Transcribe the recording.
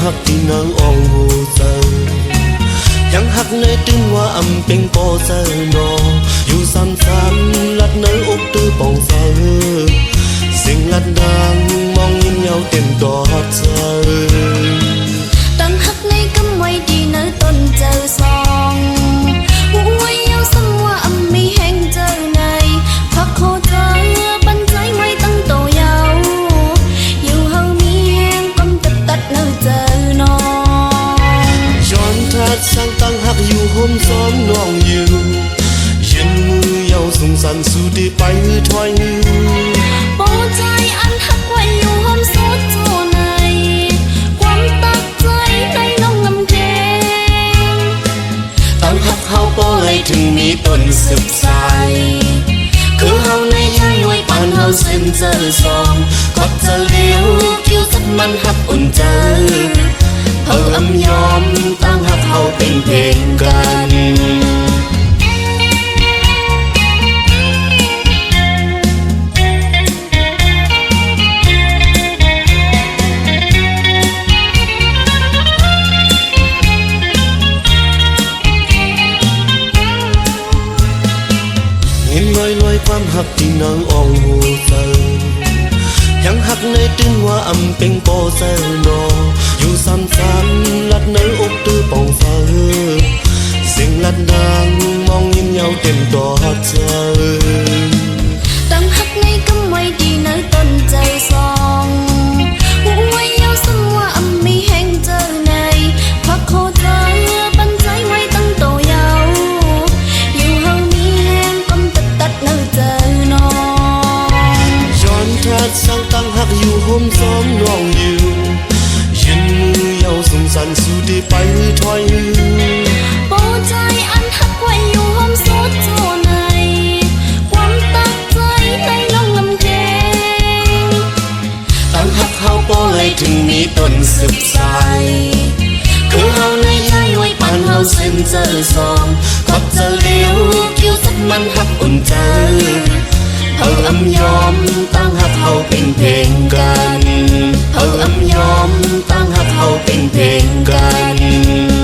หักที่นางอองหูเจอยังหักในตึงว่าอำเป็นปอเซอร์นออยู่ซ้ำๆลัดในอกตื้อปองเซอสิ่งลัดดังมองยิ้มเยาเต็มกอดเจอตั้งหักในกำไว้ดีเนื้อต้นเจอซองหัวเยาซ้ำว่าอำมีแห่งเจอในพักโคเจอบันใจไว้ตั้งโตเยาอยู่เฮามีแห่งกำตัดเนื้อเจอนอย้อนทัดสร้างตั้งหักอยู่ห่มซ้อมน้องอยู่เย็นมือเยาสงสารสู้ดีไปถอยปอใจอันหักไว้อยู่ห่มสุดโจในความตักใจในน้องงำแกงตั้งหักเฮาปอให้ถึงมีต้นสืบสายคือเฮาในใจไว้ปานเฮาเส้นเจอซองกอดเจอเลี้ยวคิ้วสักมันหักอุ่นเจอเฮาอำยอมตั้งหักเฮาเป็นเพลงกันลอยความหักที่นางอองหูเจอยังหักในตึงว่าอำเป็นปอเซอร์นออยู่ซ้ำๆลัดในอกตื้อปองเซอสิ่งลัดดังมองยิ้มเยาเต็มกอดเจอตั้งหักในกำไว้ดีเนื้อต้นใจซองหัวเยาซ้ำว่าอำมีแห่งเจอในพักโคเจอบันใจไว้ตั้งโตเยาอยู่เฮามีแห่งกำตัดเนื้อเจอนอย้อนทัดสร้างตั้งหักอยู่ห่มซ้อมน้องอยู่เย็นมือเยาสงสารสู้ดีไปถอยปอใจอันหักไว้อยู่ห่มสุดโจในความตักใจในน้องงำแกงตั้งหักเฮาปอให้ถึงมีต้นสืบสายคือเฮาในใจไว้ปานเฮาเส้นเจอซองกอดเจอเลี้ยวคิ้วสักมันหักอุ่นเจอเฮาอำยอมตั้งหักเฮาเป็นเพลงกันเฮาอำยอมตั้งหักเฮาเป็นเพลงกัน